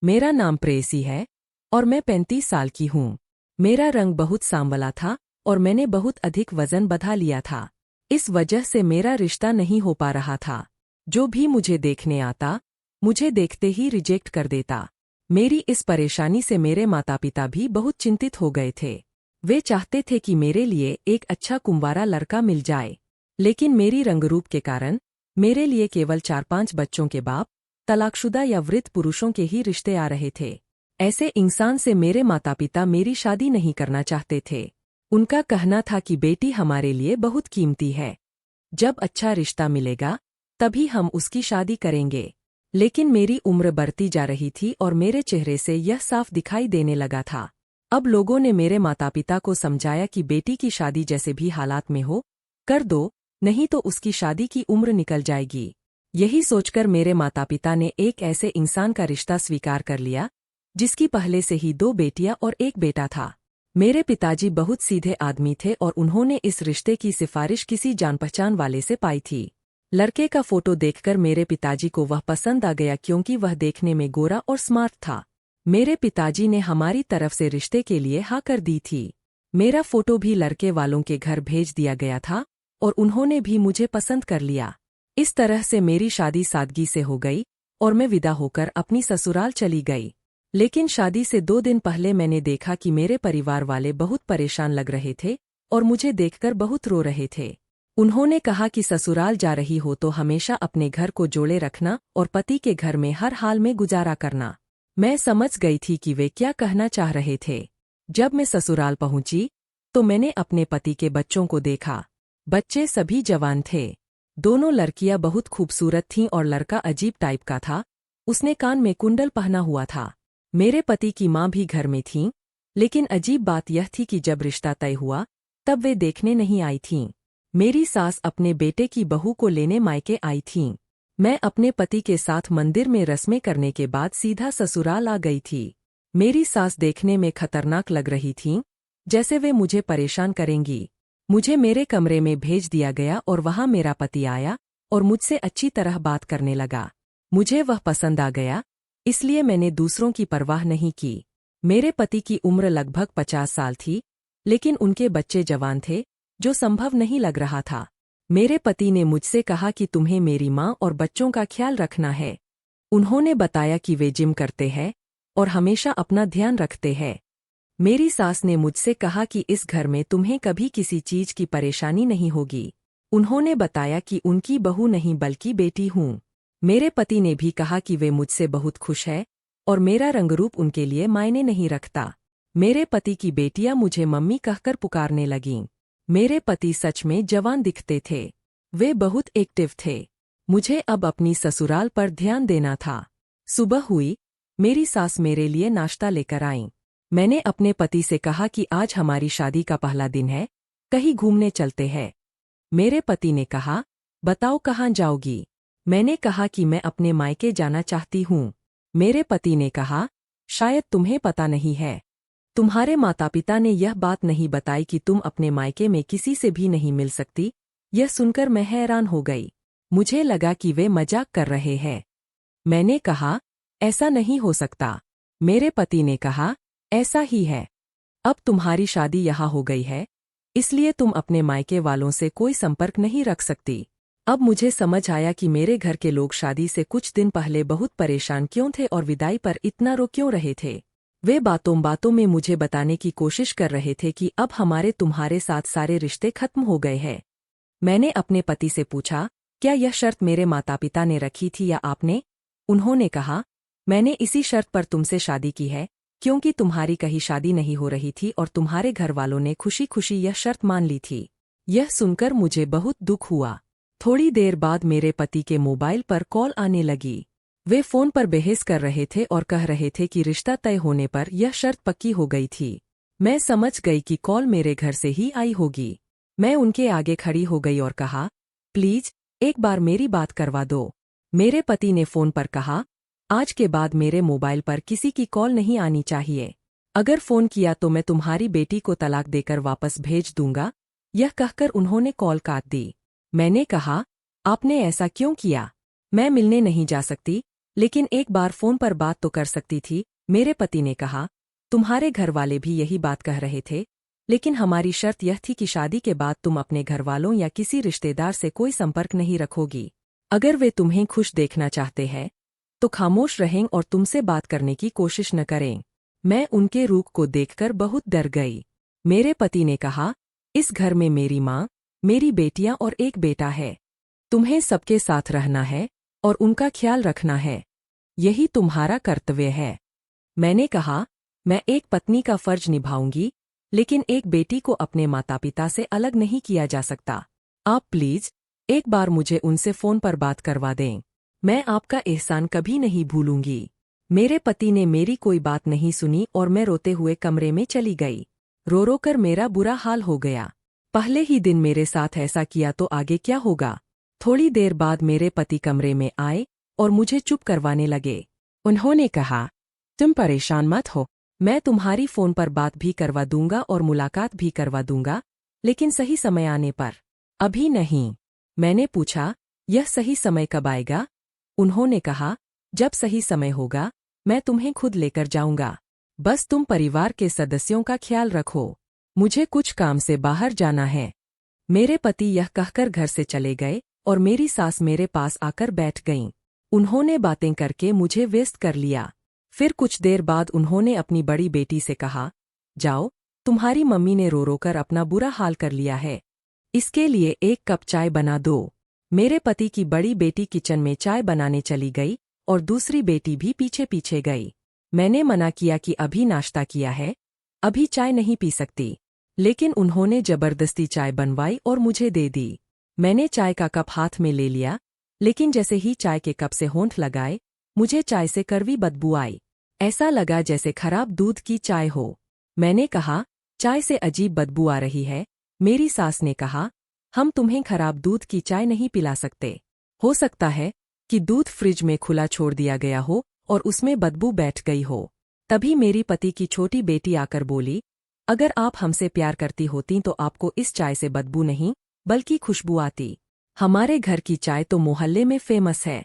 मेरा नाम प्रेयसी है और मैं 35 साल की हूँ। मेरा रंग बहुत सांवला था और मैंने बहुत अधिक वजन बढ़ा लिया था। इस वजह से मेरा रिश्ता नहीं हो पा रहा था। जो भी मुझे देखने आता, मुझे देखते ही रिजेक्ट कर देता। मेरी इस परेशानी से मेरे माता पिता भी बहुत चिंतित हो गए थे। वे चाहते थे कि मेरे लिए एक अच्छा कुंवारा लड़का मिल जाए, लेकिन मेरी रंगरूप के कारण मेरे लिए केवल 4-5 बच्चों के बाप, तलाकशुदा या वृद्ध पुरुषों के ही रिश्ते आ रहे थे। ऐसे इंसान से मेरे माता पिता मेरी शादी नहीं करना चाहते थे। उनका कहना था कि बेटी हमारे लिए बहुत कीमती है। जब अच्छा रिश्ता मिलेगा तभी हम उसकी शादी करेंगे। लेकिन मेरी उम्र बढ़ती जा रही थी और मेरे चेहरे से यह साफ दिखाई देने लगा था। अब लोगों ने मेरे माता पिता को समझाया कि बेटी की शादी जैसे भी हालात में हो, कर दो, नहीं तो उसकी शादी की उम्र निकल जाएगी। यही सोचकर मेरे माता पिता ने एक ऐसे इंसान का रिश्ता स्वीकार कर लिया जिसकी पहले से ही 2 बेटियां और 1 बेटा था। मेरे पिताजी बहुत सीधे आदमी थे और उन्होंने इस रिश्ते की सिफारिश किसी जान पहचान वाले से पाई थी। लड़के का फोटो देखकर मेरे पिताजी को वह पसंद आ गया क्योंकि वह देखने में गोरा और स्मार्ट था। मेरे पिताजी ने हमारी तरफ से रिश्ते के लिए हाँ कर दी थी। मेरा फोटो भी लड़के वालों के घर भेज दिया गया था और उन्होंने भी मुझे पसंद कर लिया। इस तरह से मेरी शादी सादगी से हो गई और मैं विदा होकर अपनी ससुराल चली गई। लेकिन शादी से 2 दिन पहले मैंने देखा कि मेरे परिवार वाले बहुत परेशान लग रहे थे और मुझे देखकर बहुत रो रहे थे। उन्होंने कहा कि ससुराल जा रही हो तो हमेशा अपने घर को जोड़े रखना और पति के घर में हर हाल में गुजारा करना। मैं समझ गई थी कि वे क्या कहना चाह रहे थे। जब मैं ससुराल पहुंची तो मैंने अपने पति के बच्चों को देखा। बच्चे सभी जवान थे। दोनों लड़कियां बहुत खूबसूरत थीं और लड़का अजीब टाइप का था। उसने कान में कुंडल पहना हुआ था। मेरे पति की माँ भी घर में थीं, लेकिन अजीब बात यह थी कि जब रिश्ता तय हुआ तब वे देखने नहीं आई थीं। मेरी सास अपने बेटे की बहू को लेने मायके आई थीं। मैं अपने पति के साथ मंदिर में रस्में करने के बाद सीधा ससुराल आ गई थी। मेरी सास देखने में खतरनाक लग रही थीं, जैसे वे मुझे परेशान करेंगी। मुझे मेरे कमरे में भेज दिया गया और वहां मेरा पति आया और मुझसे अच्छी तरह बात करने लगा। मुझे वह पसंद आ गया, इसलिए मैंने दूसरों की परवाह नहीं की। मेरे पति की उम्र लगभग 50 साल थी, लेकिन उनके बच्चे जवान थे, जो संभव नहीं लग रहा था। मेरे पति ने मुझसे कहा कि तुम्हें मेरी माँ और बच्चों का ख्याल रखना है। उन्होंने बताया कि वे जिम करते हैं और हमेशा अपना ध्यान रखते हैं। मेरी सास ने मुझसे कहा कि इस घर में तुम्हें कभी किसी चीज की परेशानी नहीं होगी। उन्होंने बताया कि उनकी बहू नहीं बल्कि बेटी हूँ। मेरे पति ने भी कहा कि वे मुझसे बहुत खुश है और मेरा रंगरूप उनके लिए मायने नहीं रखता। मेरे पति की बेटियां मुझे मम्मी कहकर पुकारने लगीं। मेरे पति सच में जवान दिखते थे। वे बहुत एक्टिव थे। मुझे अब अपनी ससुराल पर ध्यान देना था। सुबह हुई, मेरी सास मेरे लिए नाश्ता लेकर आईं। मैंने अपने पति से कहा कि आज हमारी शादी का पहला दिन है, कहीं घूमने चलते हैं। मेरे पति ने कहा, बताओ कहाँ जाओगी? मैंने कहा कि मैं अपने मायके जाना चाहती हूँ। मेरे पति ने कहा, शायद तुम्हें पता नहीं है। तुम्हारे माता पिता ने यह बात नहीं बताई कि तुम अपने मायके में किसी से भी नहीं मिल सकती। यह सुनकर मैं हैरान हो गई। मुझे लगा कि वे मजाक कर रहे हैं। मैंने कहा, ऐसा नहीं हो सकता। मेरे पति ने कहा, ऐसा ही है। अब तुम्हारी शादी यहाँ हो गई है, इसलिए तुम अपने मायके वालों से कोई संपर्क नहीं रख सकती। अब मुझे समझ आया कि मेरे घर के लोग शादी से कुछ दिन पहले बहुत परेशान क्यों थे और विदाई पर इतना रो क्यों रहे थे। वे बातों बातों में मुझे बताने की कोशिश कर रहे थे कि अब हमारे तुम्हारे साथ सारे रिश्ते खत्म हो गए हैं। मैंने अपने पति से पूछा, क्या यह शर्त मेरे माता पिता ने रखी थी या आपने? उन्होंने कहा, मैंने इसी शर्त पर तुमसे शादी की है, क्योंकि तुम्हारी कहीं शादी नहीं हो रही थी और तुम्हारे घर वालों ने खुशी खुशी यह शर्त मान ली थी। यह सुनकर मुझे बहुत दुख हुआ। थोड़ी देर बाद मेरे पति के मोबाइल पर कॉल आने लगी। वे फोन पर बहस कर रहे थे और कह रहे थे कि रिश्ता तय होने पर यह शर्त पक्की हो गई थी। मैं समझ गई कि कॉल मेरे घर से ही आई होगी। मैं उनके आगे खड़ी हो गई और कहा, प्लीज एक बार मेरी बात करवा दो। मेरे पति ने फोन पर कहा, आज के बाद मेरे मोबाइल पर किसी की कॉल नहीं आनी चाहिए। अगर फोन किया तो मैं तुम्हारी बेटी को तलाक देकर वापस भेज दूंगा। यह कहकर उन्होंने कॉल काट दी। मैंने कहा, आपने ऐसा क्यों किया? मैं मिलने नहीं जा सकती, लेकिन एक बार फोन पर बात तो कर सकती थी। मेरे पति ने कहा, तुम्हारे घर वाले भी यही बात कह रहे थे, लेकिन हमारी शर्त यह थी कि शादी के बाद तुम अपने घर वालों या किसी रिश्तेदार से कोई संपर्क नहीं रखोगी। अगर वे तुम्हें खुश देखना चाहते हैं तो खामोश रहें और तुमसे बात करने की कोशिश न करें। मैं उनके रूख को देखकर बहुत डर गई। मेरे पति ने कहा, इस घर में मेरी माँ, मेरी बेटियां और एक बेटा है। तुम्हें सबके साथ रहना है और उनका ख्याल रखना है। यही तुम्हारा कर्तव्य है। मैंने कहा, मैं एक पत्नी का फर्ज निभाऊंगी, लेकिन एक बेटी को अपने माता पिता से अलग नहीं किया जा सकता। आप प्लीज एक बार मुझे उनसे फोन पर बात करवा दें। मैं आपका एहसान कभी नहीं भूलूंगी। मेरे पति ने मेरी कोई बात नहीं सुनी और मैं रोते हुए कमरे में चली गई। रो रो कर मेरा बुरा हाल हो गया। पहले ही दिन मेरे साथ ऐसा किया तो आगे क्या होगा। थोड़ी देर बाद मेरे पति कमरे में आए और मुझे चुप करवाने लगे। उन्होंने कहा, तुम परेशान मत हो, मैं तुम्हारी फोन पर बात भी करवा दूंगा और मुलाकात भी करवा दूंगा, लेकिन सही समय आने पर। अभी नहीं। मैंने पूछा, यह सही समय कब आएगा? उन्होंने कहा, जब सही समय होगा मैं तुम्हें खुद लेकर जाऊंगा। बस तुम परिवार के सदस्यों का ख्याल रखो। मुझे कुछ काम से बाहर जाना है। मेरे पति यह कहकर घर से चले गए और मेरी सास मेरे पास आकर बैठ गईं। उन्होंने बातें करके मुझे व्यस्त कर लिया। फिर कुछ देर बाद उन्होंने अपनी बड़ी बेटी से कहा, जाओ, तुम्हारी मम्मी ने रो रो कर अपना बुरा हाल कर लिया है, इसके लिए एक कप चाय बना दो। मेरे पति की बड़ी बेटी किचन में चाय बनाने चली गई और दूसरी बेटी भी पीछे पीछे गई। मैंने मना किया कि अभी नाश्ता किया है, अभी चाय नहीं पी सकती, लेकिन उन्होंने जबरदस्ती चाय बनवाई और मुझे दे दी। मैंने चाय का कप हाथ में ले लिया, लेकिन जैसे ही चाय के कप से होंठ लगाए, मुझे चाय से कड़वी बदबू आई। ऐसा लगा जैसे खराब दूध की चाय हो। मैंने कहा, चाय से अजीब बदबू आ रही है। मेरी सास ने कहा, हम तुम्हें खराब दूध की चाय नहीं पिला सकते। हो सकता है कि दूध फ्रिज में खुला छोड़ दिया गया हो और उसमें बदबू बैठ गई हो। तभी मेरी पति की छोटी बेटी आकर बोली, अगर आप हमसे प्यार करती होती तो आपको इस चाय से बदबू नहीं बल्कि खुशबू आती। हमारे घर की चाय तो मोहल्ले में फेमस है।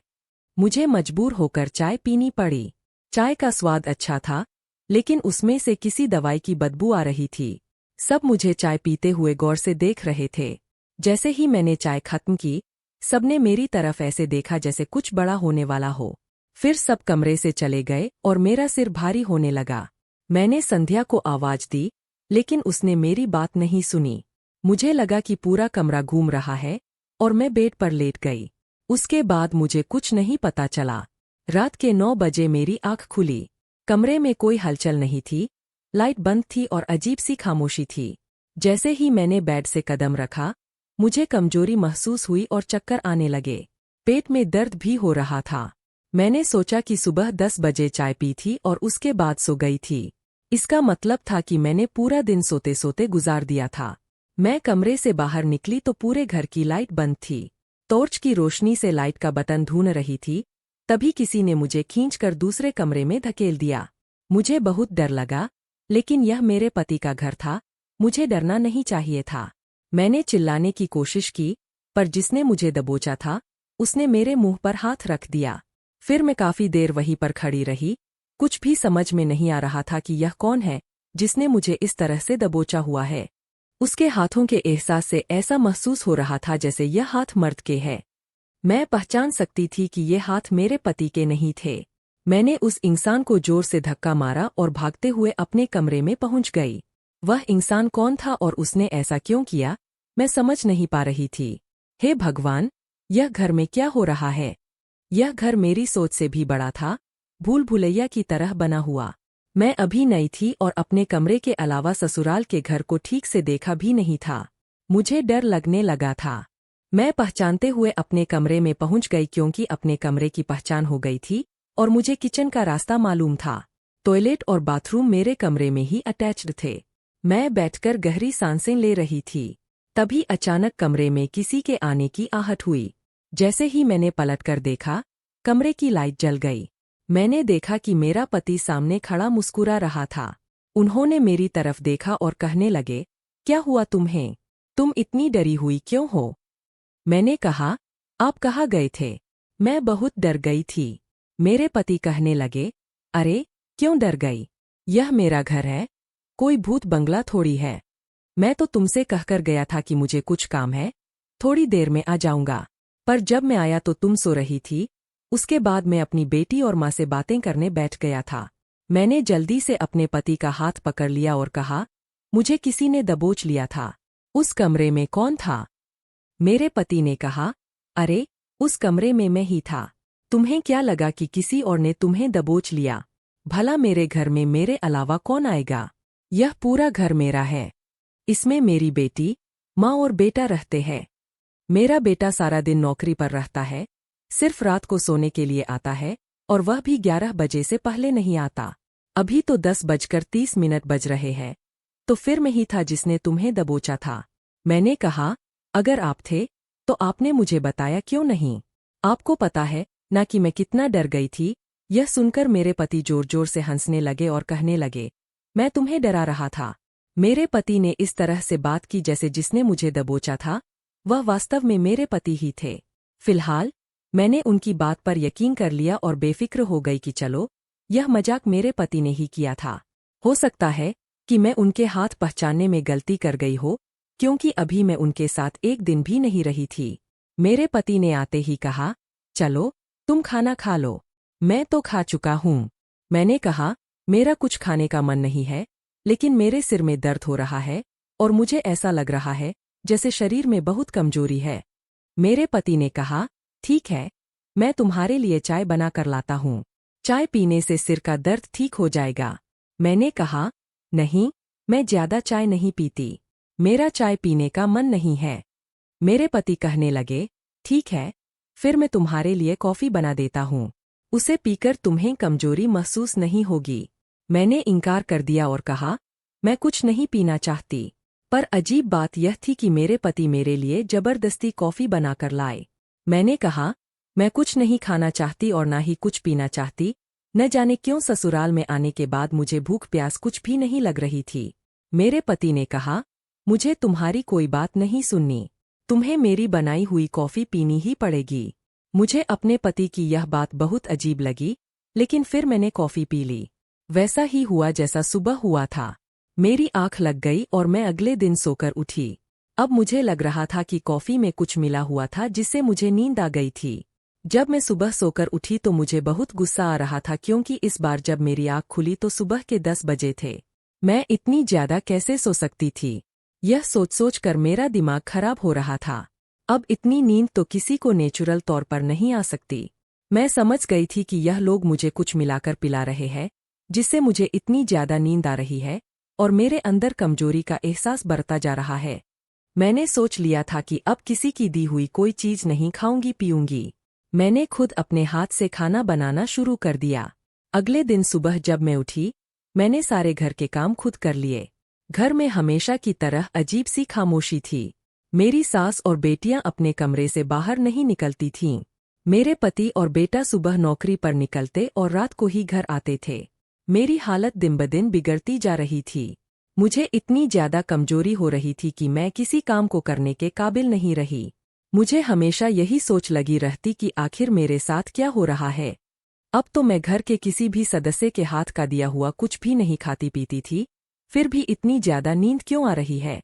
मुझे मजबूर होकर चाय पीनी पड़ी। चाय का स्वाद अच्छा था, लेकिन उसमें से किसी दवाई की बदबू आ रही थी। सब मुझे चाय पीते हुए गौर से देख रहे थे। जैसे ही मैंने चाय खत्म की, सबने मेरी तरफ ऐसे देखा जैसे कुछ बड़ा होने वाला हो। फिर सब कमरे से चले गए और मेरा सिर भारी होने लगा। मैंने संध्या को आवाज दी, लेकिन उसने मेरी बात नहीं सुनी। मुझे लगा कि पूरा कमरा घूम रहा है और मैं बेड पर लेट गई। उसके बाद मुझे कुछ नहीं पता चला। रात के 9 बजे मेरी आंख खुली। कमरे में कोई हलचल नहीं थी, लाइट बंद थी और अजीब सी खामोशी थी। जैसे ही मैंने बेड से कदम रखा, मुझे कमजोरी महसूस हुई और चक्कर आने लगे। पेट में दर्द भी हो रहा था। मैंने सोचा कि सुबह 10 बजे चाय पी थी और उसके बाद सो गई थी। इसका मतलब था कि मैंने पूरा दिन सोते सोते गुजार दिया था। मैं कमरे से बाहर निकली तो पूरे घर की लाइट बंद थी। टॉर्च की रोशनी से लाइट का बटन ढूंढ रही थी, तभी किसी ने मुझे खींचकर दूसरे कमरे में धकेल दिया। मुझे बहुत डर लगा, लेकिन यह मेरे पति का घर था, मुझे डरना नहीं चाहिए था। मैंने चिल्लाने की कोशिश की, पर जिसने मुझे दबोचा था, उसने मेरे मुंह पर हाथ रख दिया। फिर मैं काफी देर वहीं पर खड़ी रही। कुछ भी समझ में नहीं आ रहा था कि यह कौन है जिसने मुझे इस तरह से दबोचा हुआ है। उसके हाथों के एहसास से ऐसा महसूस हो रहा था जैसे यह हाथ मर्द के हैं। मैं पहचान सकती थी कि ये हाथ मेरे पति के नहीं थे। मैंने उस इंसान को जोर से धक्का मारा और भागते हुए अपने कमरे में पहुंच गई। वह इंसान कौन था और उसने ऐसा क्यों किया, मैं समझ नहीं पा रही थी। हे भगवान, यह घर में क्या हो रहा है? यह घर मेरी सोच से भी बड़ा था, भूल भुलैया की तरह बना हुआ। मैं अभी नई थी और अपने कमरे के अलावा ससुराल के घर को ठीक से देखा भी नहीं था। मुझे डर लगने लगा था। मैं पहचानते हुए अपने कमरे में पहुंच गई क्योंकि अपने कमरे की पहचान हो गई थी और मुझे किचन का रास्ता मालूम था। टॉयलेट और बाथरूम मेरे कमरे में ही अटैच्ड थे। मैं बैठकर गहरी सांसें ले रही थी। तभी अचानक कमरे में किसी के आने की आहट हुई। जैसे ही मैंने पलटकर देखा, कमरे की लाइट जल गई। मैंने देखा कि मेरा पति सामने खड़ा मुस्कुरा रहा था। उन्होंने मेरी तरफ देखा और कहने लगे, क्या हुआ तुम्हें? तुम इतनी डरी हुई क्यों हो? मैंने कहा, आप कहाँ गए थे? मैं बहुत डर गई थी। मेरे पति कहने लगे, अरे क्यों डर गई? यह मेरा घर है, कोई भूत बंगला थोड़ी है। मैं तो तुमसे कहकर गया था कि मुझे कुछ काम है, थोड़ी देर में आ जाऊंगा। पर जब मैं आया तो तुम सो रही थी। उसके बाद मैं अपनी बेटी और माँ से बातें करने बैठ गया था। मैंने जल्दी से अपने पति का हाथ पकड़ लिया और कहा, मुझे किसी ने दबोच लिया था। उस कमरे में कौन था? मेरे पति ने कहा, अरे उस कमरे में मैं ही था। तुम्हें क्या लगा कि किसी और ने तुम्हें दबोच लिया? भला मेरे घर में मेरे अलावा कौन आएगा? यह पूरा घर मेरा है। इसमें मेरी बेटी, माँ और बेटा रहते हैं। मेरा बेटा सारा दिन नौकरी पर रहता है, सिर्फ रात को सोने के लिए आता है, और वह भी 11 बजे से पहले नहीं आता। अभी तो 10:30 बज रहे हैं। तो फिर मैं ही था जिसने तुम्हें दबोचा था। मैंने कहा, अगर आप थे तो आपने मुझे बताया क्यों नहीं? आपको पता है ना कि मैं कितना डर गई थी। यह सुनकर मेरे पति जोर जोर से हंसने लगे और कहने लगे, मैं तुम्हें डरा रहा था। मेरे पति ने इस तरह से बात की जैसे जिसने मुझे दबोचा था वह वास्तव में मेरे पति ही थे। फिलहाल मैंने उनकी बात पर यकीन कर लिया और बेफिक्र हो गई कि चलो, यह मजाक मेरे पति ने ही किया था। हो सकता है कि मैं उनके हाथ पहचानने में गलती कर गई हो, क्योंकि अभी मैं उनके साथ एक दिन भी नहीं रही थी। मेरे पति ने आते ही कहा, चलो तुम खाना खा लो। मैं तो खा चुका हूँ। मैंने कहा, मेरा कुछ खाने का मन नहीं है, लेकिन मेरे सिर में दर्द हो रहा है और मुझे ऐसा लग रहा है जैसे शरीर में बहुत कमजोरी है। मेरे पति ने कहा, ठीक है, मैं तुम्हारे लिए चाय बना कर लाता हूँ। चाय पीने से सिर का दर्द ठीक हो जाएगा। मैंने कहा, नहीं, मैं ज्यादा चाय नहीं पीती। मेरा चाय पीने का मन नहीं है। मेरे पति कहने लगे, ठीक है, फिर मैं तुम्हारे लिए कॉफी बना देता हूँ। उसे पीकर तुम्हें कमजोरी महसूस नहीं होगी। मैंने इनकार कर दिया और कहा, मैं कुछ नहीं पीना चाहती। पर अजीब बात यह थी कि मेरे पति मेरे लिए जबरदस्ती कॉफी बनाकर लाए। मैंने कहा, मैं कुछ नहीं खाना चाहती और ना ही कुछ पीना चाहती। न जाने क्यों ससुराल में आने के बाद मुझे भूख प्यास कुछ भी नहीं लग रही थी। मेरे पति ने कहा, मुझे तुम्हारी कोई बात नहीं सुननी। तुम्हें मेरी बनाई हुई कॉफी पीनी ही पड़ेगी। मुझे अपने पति की यह बात बहुत अजीब लगी, लेकिन फिर मैंने कॉफी पी ली। वैसा ही हुआ जैसा सुबह हुआ था। मेरी आंख लग गई और मैं अगले दिन सोकर उठी। अब मुझे लग रहा था कि कॉफी में कुछ मिला हुआ था जिससे मुझे नींद आ गई थी। जब मैं सुबह सोकर उठी तो मुझे बहुत गुस्सा आ रहा था, क्योंकि इस बार जब मेरी आंख खुली तो सुबह के 10 बजे थे। मैं इतनी ज्यादा कैसे सो सकती थी? यह सोच सोच कर मेरा दिमाग खराब हो रहा था। अब इतनी नींद तो किसी को नेचुरल तौर पर नहीं आ सकती। मैं समझ गई थी कि यह लोग मुझे कुछ मिलाकर पिला रहे हैं, जिससे मुझे इतनी ज्यादा नींद आ रही है और मेरे अंदर कमजोरी का एहसास बढ़ता जा रहा है। मैंने सोच लिया था कि अब किसी की दी हुई कोई चीज नहीं खाऊंगी पीऊंगी। मैंने खुद अपने हाथ से खाना बनाना शुरू कर दिया। अगले दिन सुबह जब मैं उठी, मैंने सारे घर के काम खुद कर लिए। घर में हमेशा की तरह अजीब सी खामोशी थी। मेरी सास और बेटियां अपने कमरे से बाहर नहीं निकलती थीं। मेरे पति और बेटा सुबह नौकरी पर निकलते और रात को ही घर आते थे। मेरी हालत दिन ब दिन बिगड़ती जा रही थी। मुझे इतनी ज्यादा कमजोरी हो रही थी कि मैं किसी काम को करने के काबिल नहीं रही। मुझे हमेशा यही सोच लगी रहती कि आखिर मेरे साथ क्या हो रहा है। अब तो मैं घर के किसी भी सदस्य के हाथ का दिया हुआ कुछ भी नहीं खाती पीती थी, फिर भी इतनी ज्यादा नींद क्यों आ रही है?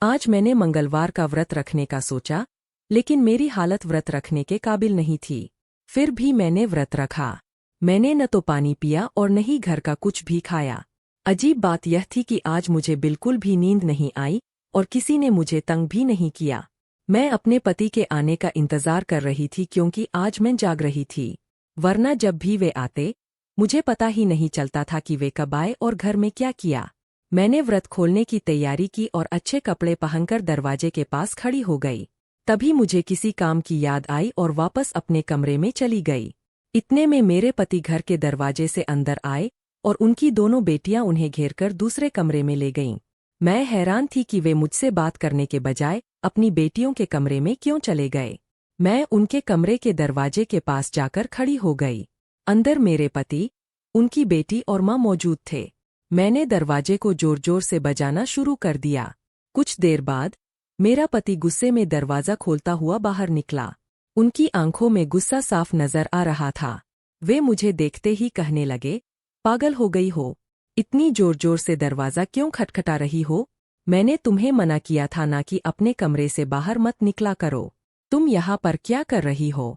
आज मैंने मंगलवार का व्रत रखने का सोचा, लेकिन मेरी हालत व्रत रखने के काबिल नहीं थी। फिर भी मैंने व्रत रखा। मैंने न तो पानी पिया और न ही घर का कुछ भी खाया। अजीब बात यह थी कि आज मुझे बिल्कुल भी नींद नहीं आई और किसी ने मुझे तंग भी नहीं किया। मैं अपने पति के आने का इंतजार कर रही थी, क्योंकि आज मैं जाग रही थी। वरना जब भी वे आते, मुझे पता ही नहीं चलता था कि वे कब आए और घर में क्या किया। मैंने व्रत खोलने की तैयारी की और अच्छे कपड़े पहनकर दरवाजे के पास खड़ी हो गई। तभी मुझे किसी काम की याद आई और वापस अपने कमरे में चली गई। इतने में मेरे पति घर के दरवाजे से अंदर आए और उनकी दोनों बेटियां उन्हें घेरकर दूसरे कमरे में ले गईं। मैं हैरान थी कि वे मुझसे बात करने के बजाय अपनी बेटियों के कमरे में क्यों चले गए। मैं उनके कमरे के दरवाजे के पास जाकर खड़ी हो गई। अंदर मेरे पति, उनकी बेटी और माँ मौजूद थे। मैंने दरवाजे को जोर जोर से बजाना शुरू कर दिया। कुछ देर बाद मेरा पति गुस्से में दरवाजा खोलता हुआ बाहर निकला। उनकी आंखों में गुस्सा साफ नजर आ रहा था। वे मुझे देखते ही कहने लगे, पागल हो गई हो, इतनी जोर जोर से दरवाज़ा क्यों खटखटा रही हो? मैंने तुम्हें मना किया था ना कि अपने कमरे से बाहर मत निकला करो। तुम यहाँ पर क्या कर रही हो?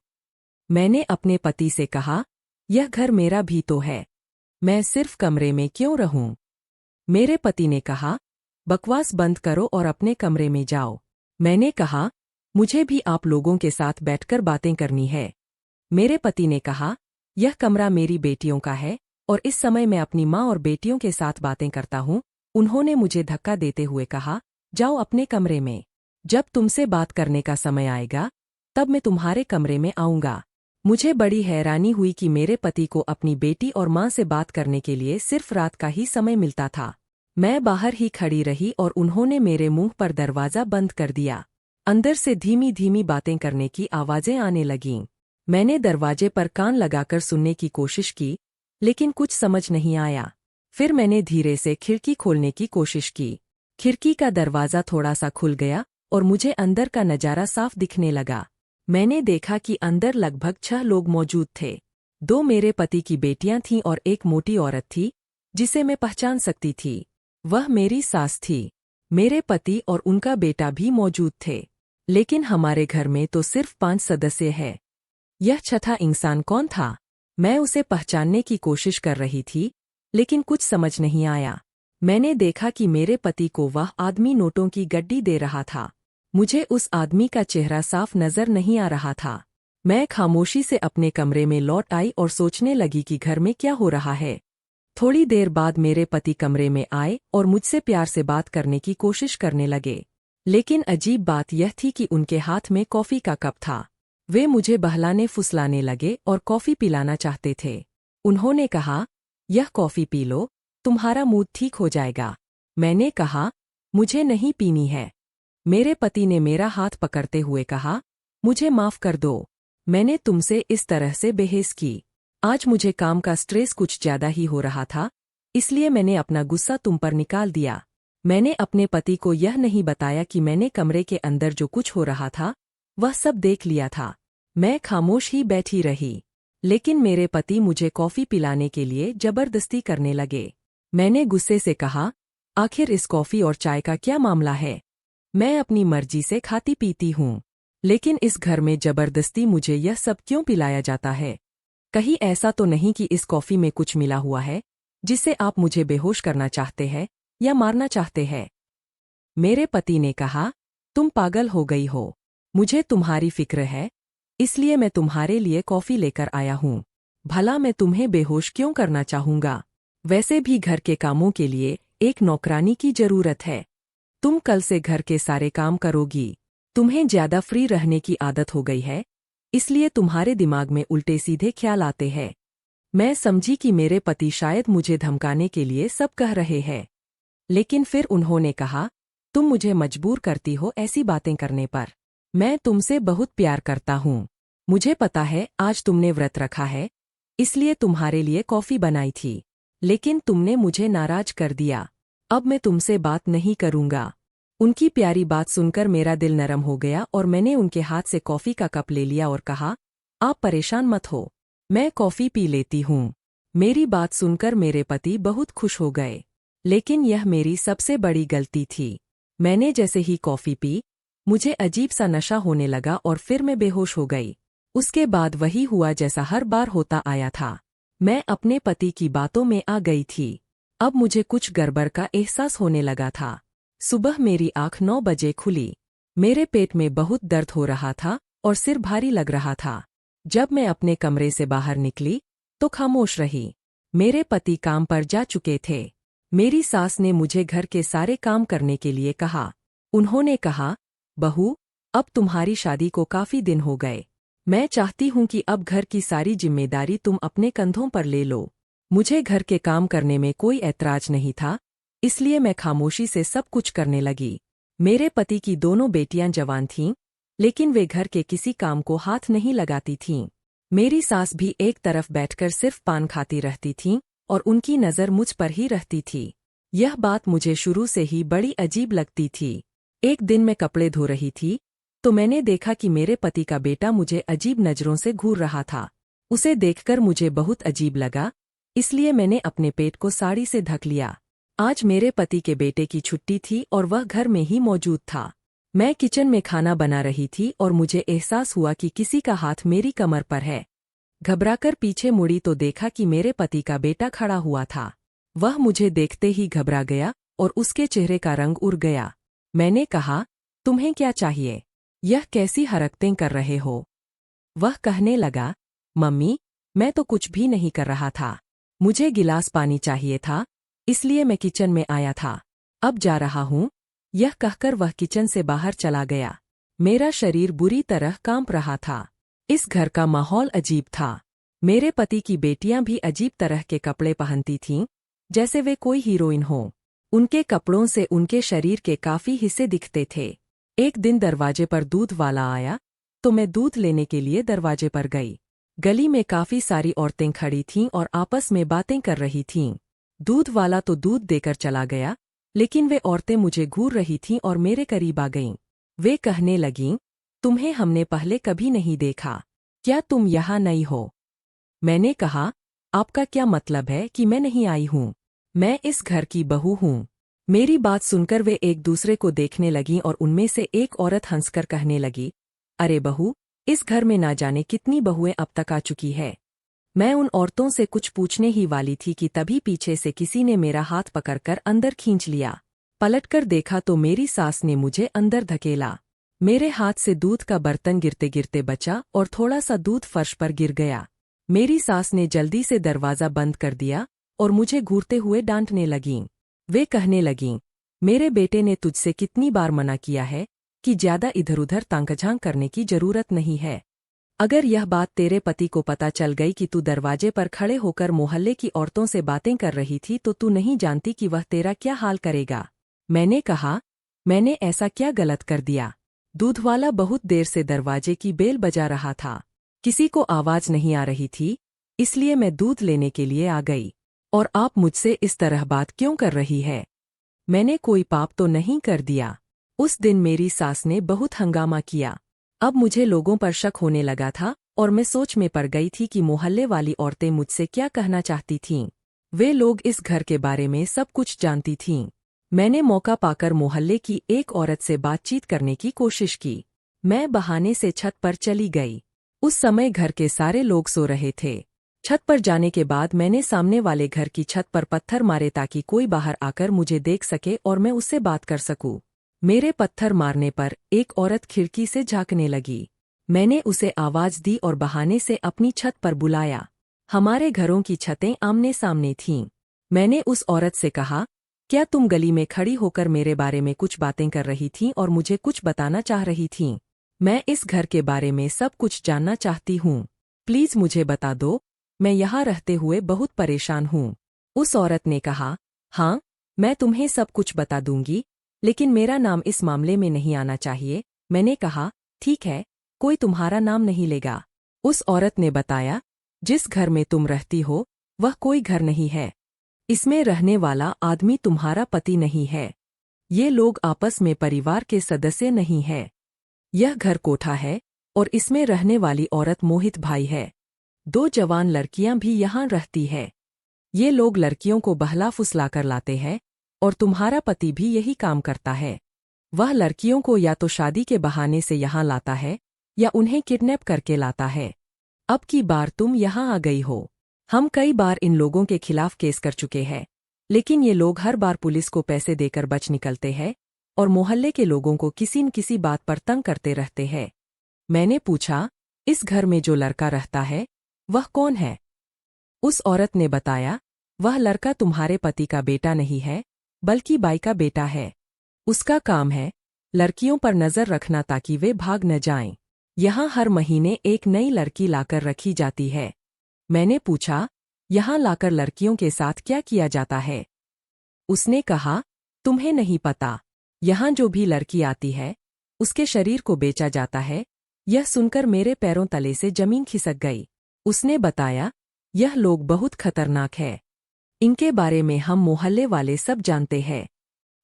मैंने अपने पति से कहा, यह घर मेरा भी तो है, मैं सिर्फ कमरे में क्यों रहूं? मेरे पति ने कहा, बकवास बंद करो और अपने कमरे में जाओ। मैंने कहा, मुझे भी आप लोगों के साथ बैठकर बातें करनी है। मेरे पति ने कहा, यह कमरा मेरी बेटियों का है और इस समय मैं अपनी माँ और बेटियों के साथ बातें करता हूँ। उन्होंने मुझे धक्का देते हुए कहा, जाओ अपने कमरे में। जब तुमसे बात करने का समय आएगा, तब मैं तुम्हारे कमरे में आऊँगा। मुझे बड़ी हैरानी हुई कि मेरे पति को अपनी बेटी और माँ से बात करने के लिए सिर्फ रात का ही समय मिलता था। मैं बाहर ही खड़ी रही और उन्होंने मेरे मुंह पर दरवाज़ा बंद कर दिया। अंदर से धीमी धीमी बातें करने की आवाज़ें आने लगीं। मैंने दरवाजे पर कान लगाकर सुनने की कोशिश की, लेकिन कुछ समझ नहीं आया। फिर मैंने धीरे से खिड़की खोलने की कोशिश की। खिड़की का दरवाज़ा थोड़ा सा खुल गया और मुझे अंदर का नज़ारा साफ दिखने लगा। मैंने देखा कि अंदर लगभग 6 लोग मौजूद थे। 2 मेरे पति की बेटियां थीं और एक मोटी औरत थी, जिसे मैं पहचान सकती थी। वह मेरी सास थी। मेरे पति और उनका बेटा भी मौजूद थे। लेकिन हमारे घर में तो सिर्फ 5 सदस्य हैं। यह छठा इंसान कौन था? मैं उसे पहचानने की कोशिश कर रही थी, लेकिन कुछ समझ नहीं आया। मैंने देखा कि मेरे पति को वह आदमी नोटों की गड्डी दे रहा था। मुझे उस आदमी का चेहरा साफ नजर नहीं आ रहा था। मैं खामोशी से अपने कमरे में लौट आई और सोचने लगी कि घर में क्या हो रहा है। थोड़ी देर बाद मेरे पति कमरे में आए और मुझसे प्यार से बात करने की कोशिश करने लगे। लेकिन अजीब बात यह थी कि उनके हाथ में कॉफ़ी का कप था। वे मुझे बहलाने फुसलाने लगे और कॉफ़ी पिलाना चाहते थे। उन्होंने कहा, यह कॉफ़ी पी लो, तुम्हारा मूड ठीक हो जाएगा। मैंने कहा, मुझे नहीं पीनी है। मेरे पति ने मेरा हाथ पकड़ते हुए कहा, मुझे माफ़ कर दो, मैंने तुमसे इस तरह से बहस की। आज मुझे काम का स्ट्रेस कुछ ज़्यादा ही हो रहा था, इसलिए मैंने अपना गुस्सा तुम पर निकाल दिया। मैंने अपने पति को यह नहीं बताया कि मैंने कमरे के अंदर जो कुछ हो रहा था, वह सब देख लिया था। मैं खामोश ही बैठी रही, लेकिन मेरे पति मुझे कॉफ़ी पिलाने के लिए जबरदस्ती करने लगे। मैंने गुस्से से कहा, आखिर इस कॉफ़ी और चाय का क्या मामला है? मैं अपनी मर्जी से खाती पीती हूँ, लेकिन इस घर में जबरदस्ती मुझे यह सब क्यों पिलाया जाता है? कहीं ऐसा तो नहीं कि इस कॉफ़ी में कुछ मिला हुआ है, जिससे आप मुझे बेहोश करना चाहते हैं या मारना चाहते हैं? मेरे पति ने कहा, तुम पागल हो गई हो, मुझे तुम्हारी फिक्र है, इसलिए मैं तुम्हारे लिए कॉफ़ी लेकर आया हूँ। भला मैं तुम्हें बेहोश क्यों करना चाहूँगा? वैसे भी घर के कामों के लिए एक नौकरानी की जरूरत है। तुम कल से घर के सारे काम करोगी। तुम्हें ज्यादा फ्री रहने की आदत हो गई है, इसलिए तुम्हारे दिमाग में उल्टे सीधे ख्याल आते हैं। मैं समझी कि मेरे पति शायद मुझे धमकाने के लिए सब कह रहे हैं, लेकिन फिर उन्होंने कहा, तुम मुझे मजबूर करती हो ऐसी बातें करने पर। मैं तुमसे बहुत प्यार करता हूँ। मुझे पता है आज तुमने व्रत रखा है, इसलिए तुम्हारे लिए कॉफ़ी बनाई थी, लेकिन तुमने मुझे नाराज कर दिया। अब मैं तुमसे बात नहीं करूँगा। उनकी प्यारी बात सुनकर मेरा दिल नरम हो गया और मैंने उनके हाथ से कॉफ़ी का कप ले लिया और कहा, आप परेशान मत हो, मैं कॉफ़ी पी लेती हूँ। मेरी बात सुनकर मेरे पति बहुत खुश हो गए, लेकिन यह मेरी सबसे बड़ी गलती थी। मैंने जैसे ही कॉफ़ी पी, मुझे अजीब सा नशा होने लगा और फिर मैं बेहोश हो गई। उसके बाद वही हुआ जैसा हर बार होता आया था। मैं अपने पति की बातों में आ गई थी। अब मुझे कुछ गड़बड़ का एहसास होने लगा था। सुबह मेरी आँख 9 बजे खुली। मेरे पेट में बहुत दर्द हो रहा था और सिर भारी लग रहा था। जब मैं अपने कमरे से बाहर निकली, तो खामोश रही। मेरे पति काम पर जा चुके थे। मेरी सास ने मुझे घर के सारे काम करने के लिए कहा। उन्होंने कहा, बहू, अब तुम्हारी शादी को काफी दिन हो गए। मैं चाहती हूँ कि अब घर की सारी जिम्मेदारी तुम अपने कंधों पर ले लो। मुझे घर के काम करने में कोई ऐतराज नहीं था, इसलिए मैं खामोशी से सब कुछ करने लगी। मेरे पति की दोनों बेटियां जवान थीं, लेकिन वे घर के किसी काम को हाथ नहीं लगाती थीं। मेरी सास भी एक तरफ बैठकर सिर्फ पान खाती रहती थीं और उनकी नज़र मुझ पर ही रहती थी। यह बात मुझे शुरू से ही बड़ी अजीब लगती थी। एक दिन मैं कपड़े धो रही थी, तो मैंने देखा कि मेरे पति का बेटा मुझे अजीब नज़रों से घूर रहा था। उसे देखकर मुझे बहुत अजीब लगा, इसलिए मैंने अपने पेट को साड़ी से ढक लिया। आज मेरे पति के बेटे की छुट्टी थी और वह घर में ही मौजूद था। मैं किचन में खाना बना रही थी और मुझे एहसास हुआ कि किसी का हाथ मेरी कमर पर है। घबराकर पीछे मुड़ी तो देखा कि मेरे पति का बेटा खड़ा हुआ था। वह मुझे देखते ही घबरा गया और उसके चेहरे का रंग उड़ गया। मैंने कहा, तुम्हें क्या चाहिए? यह कैसी हरकतें कर रहे हो? वह कहने लगा, मम्मी, मैं तो कुछ भी नहीं कर रहा था। मुझे गिलास पानी चाहिए था, इसलिए मैं किचन में आया था। अब जा रहा हूँ। यह कहकर वह किचन से बाहर चला गया। मेरा शरीर बुरी तरह कांप रहा था। इस घर का माहौल अजीब था। मेरे पति की बेटियां भी अजीब तरह के कपड़े पहनती थीं, जैसे वे कोई हीरोइन हो। उनके कपड़ों से उनके शरीर के काफी हिस्से दिखते थे। एक दिन दरवाजे पर दूध वाला आया, तो मैं दूध लेने के लिए दरवाजे पर गई। गली में काफी सारी औरतें खड़ी थीं और आपस में बातें कर रही थीं। दूध वाला तो दूध देकर चला गया, लेकिन वे औरतें मुझे घूर रही थीं और मेरे करीब आ गईं। वे कहने लगीं, तुम्हें हमने पहले कभी नहीं देखा। क्या तुम यहाँ नई हो? मैंने कहा, आपका क्या मतलब है कि मैं नहीं आई हूँ? मैं इस घर की बहू हूँ। मेरी बात सुनकर वे एक दूसरे को देखने लगीं और उनमें से एक औरत हंसकर कहने लगी, अरे बहू, इस घर में ना जाने कितनी बहुएं अब तक आ चुकी है। मैं उन औरतों से कुछ पूछने ही वाली थी कि तभी पीछे से किसी ने मेरा हाथ पकड़कर अंदर खींच लिया। पलटकर देखा तो मेरी सास ने मुझे अंदर धकेला। मेरे हाथ से दूध का बर्तन गिरते गिरते बचा और थोड़ा सा दूध फर्श पर गिर गया। मेरी सास ने जल्दी से दरवाजा बंद कर दिया और मुझे घूरते हुए डांटने लगीं। वे कहने लगीं, मेरे बेटे ने तुझसे कितनी बार मना किया है कि ज्यादा इधर-उधर तांगझांग करने की जरूरत नहीं है। अगर यह बात तेरे पति को पता चल गई कि तू दरवाजे पर खड़े होकर मोहल्ले की औरतों से बातें कर रही थी तो तू नहीं जानती कि वह तेरा क्या हाल करेगा। मैंने कहा, मैंने ऐसा क्या गलत कर दिया? दूधवाला बहुत देर से दरवाजे की बेल बजा रहा था। किसी को आवाज नहीं आ रही थी, इसलिए मैं दूध लेने के लिए आ गई। और आप मुझसे इस तरह बात क्यों कर रही है? मैंने कोई पाप तो नहीं कर दिया। उस दिन मेरी सास ने बहुत हंगामा किया। अब मुझे लोगों पर शक होने लगा था और मैं सोच में पड़ गई थी कि मोहल्ले वाली औरतें मुझसे क्या कहना चाहती थीं। वे लोग इस घर के बारे में सब कुछ जानती थीं। मैंने मौका पाकर मोहल्ले की एक औरत से बातचीत करने की कोशिश की। मैं बहाने से छत पर चली गई। उस समय घर के सारे लोग सो रहे थे। छत पर जाने के बाद मैंने सामने वाले घर की छत पर पत्थर मारे ताकि कोई बाहर आकर मुझे देख सके और मैं उससे बात कर सकूं। मेरे पत्थर मारने पर एक औरत खिड़की से झांकने लगी। मैंने उसे आवाज दी और बहाने से अपनी छत पर बुलाया। हमारे घरों की छतें आमने सामने थीं। मैंने उस औरत से कहा, क्या तुम गली में खड़ी होकर मेरे बारे में कुछ बातें कर रही थीं और मुझे कुछ बताना चाह रही थीं? मैं इस घर के बारे में सब कुछ जानना चाहती हूँ। प्लीज मुझे बता दो, मैं यहाँ रहते हुए बहुत परेशान हूँ। उस औरत ने कहा, हाँ, मैं तुम्हें सब कुछ बता दूंगी, लेकिन मेरा नाम इस मामले में नहीं आना चाहिए। मैंने कहा, ठीक है, कोई तुम्हारा नाम नहीं लेगा। उस औरत ने बताया, जिस घर में तुम रहती हो, वह कोई घर नहीं है। इसमें रहने वाला आदमी तुम्हारा पति नहीं है। ये लोग आपस में परिवार के सदस्य नहीं है। यह घर कोठा है और इसमें रहने वाली औरत मोहित भाई है। 2 जवान लड़कियां भी यहाँ रहती है। ये लोग लड़कियों को बहला फुसलाकर लाते हैं और तुम्हारा पति भी यही काम करता है। वह लड़कियों को या तो शादी के बहाने से यहाँ लाता है या उन्हें किडनैप करके लाता है। अब की बार तुम यहाँ आ गई हो। हम कई बार इन लोगों के खिलाफ केस कर चुके हैं, लेकिन ये लोग हर बार पुलिस को पैसे देकर बच निकलते हैं और मोहल्ले के लोगों को किसी न किसी बात पर तंग करते रहते हैं। मैंने पूछा, इस घर में जो लड़का रहता है, वह कौन है? उस औरत ने बताया, वह लड़का तुम्हारे पति का बेटा नहीं है, बल्कि बाई का बेटा है। उसका काम है लड़कियों पर नजर रखना ताकि वे भाग न जाएं। यहाँ हर महीने एक नई लड़की लाकर रखी जाती है। मैंने पूछा, यहाँ लाकर लड़कियों के साथ क्या किया जाता है? उसने कहा, तुम्हें नहीं पता, यहाँ जो भी लड़की आती है, उसके शरीर को बेचा जाता है। यह सुनकर मेरे पैरों तले से जमीन खिसक गई। उसने बताया, यह लोग बहुत खतरनाक है। इनके बारे में हम मोहल्ले वाले सब जानते हैं।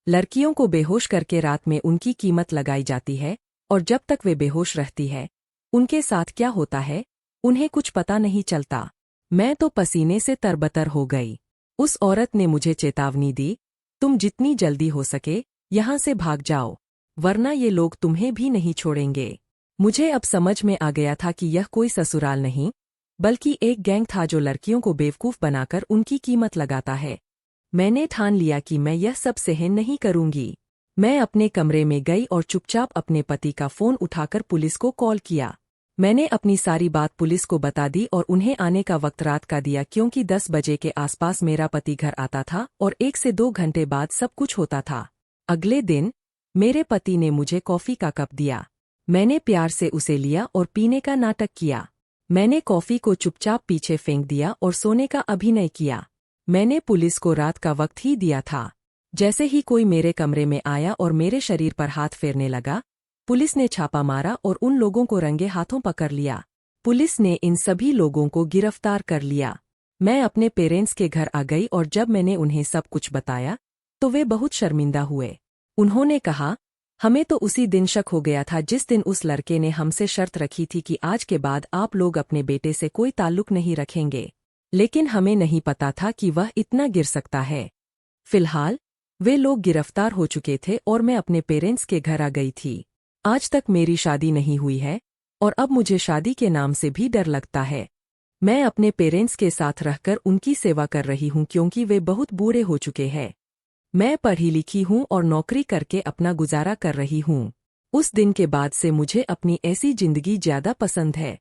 लड़कियों को बेहोश करके रात में उनकी कीमत लगाई जाती है और जब तक वे बेहोश रहती है, उनके साथ क्या होता है, उन्हें कुछ पता नहीं चलता। मैं तो पसीने से तरबतर हो गई। उस औरत ने मुझे चेतावनी दी, तुम जितनी जल्दी हो सके यहाँ से भाग जाओ, वरना ये लोग तुम्हें भी नहीं छोड़ेंगे। मुझे अब समझ में आ गया था कि यह कोई ससुराल नहीं, बल्कि एक गैंग था जो लड़कियों को बेवकूफ बनाकर उनकी कीमत लगाता है। मैंने ठान लिया कि मैं यह सब सहन नहीं करूंगी। मैं अपने कमरे में गई और चुपचाप अपने पति का फोन उठाकर पुलिस को कॉल किया। मैंने अपनी सारी बात पुलिस को बता दी और उन्हें आने का वक्त रात का दिया, क्योंकि 10 बजे के आसपास मेरा पति घर आता था और 1 से 2 घंटे बाद सब कुछ होता था। अगले दिन मेरे पति ने मुझे कॉफी का कप दिया। मैंने प्यार से उसे लिया और पीने का नाटक किया। मैंने कॉफी को चुपचाप पीछे फेंक दिया और सोने का अभिनय किया। मैंने पुलिस को रात का वक्त ही दिया था। जैसे ही कोई मेरे कमरे में आया और मेरे शरीर पर हाथ फेरने लगा, पुलिस ने छापा मारा और उन लोगों को रंगे हाथों पकड़ लिया। पुलिस ने इन सभी लोगों को गिरफ्तार कर लिया। मैं अपने पेरेंट्स के घर आ गई और जब मैंने उन्हें सब कुछ बताया तो वे बहुत शर्मिंदा हुए। उन्होंने कहा, हमें तो उसी दिन शक हो गया था जिस दिन उस लड़के ने हमसे शर्त रखी थी कि आज के बाद आप लोग अपने बेटे से कोई ताल्लुक नहीं रखेंगे, लेकिन हमें नहीं पता था कि वह इतना गिर सकता है। फिलहाल वे लोग गिरफ्तार हो चुके थे और मैं अपने पेरेंट्स के घर आ गई थी। आज तक मेरी शादी नहीं हुई है और अब मुझे शादी के नाम से भी डर लगता है। मैं अपने पेरेंट्स के साथ रहकर उनकी सेवा कर रही हूँ क्योंकि वे बहुत बूढ़े हो चुके हैं। मैं पढ़ी लिखी हूँ और नौकरी करके अपना गुजारा कर रही हूँ। उस दिन के बाद से मुझे अपनी ऐसी जिंदगी ज्यादा पसंद है।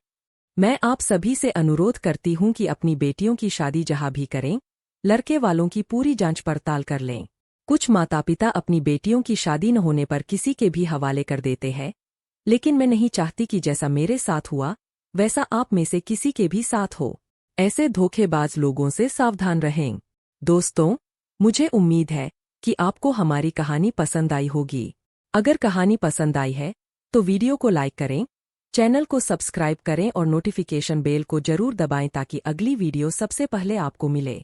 मैं आप सभी से अनुरोध करती हूँ कि अपनी बेटियों की शादी जहाँ भी करें, लड़के वालों की पूरी जांच पड़ताल कर लें। कुछ माता पिता अपनी बेटियों की शादी न होने पर किसी के भी हवाले कर देते हैं, लेकिन मैं नहीं चाहती कि जैसा मेरे साथ हुआ वैसा आप में से किसी के भी साथ हो। ऐसे धोखेबाज लोगों से सावधान रहें। दोस्तों, मुझे उम्मीद है कि आपको हमारी कहानी पसंद आई होगी। अगर कहानी पसंद आई है तो वीडियो को लाइक करें, चैनल को सब्सक्राइब करें और नोटिफिकेशन बेल को जरूर दबाएं ताकि अगली वीडियो सबसे पहले आपको मिले।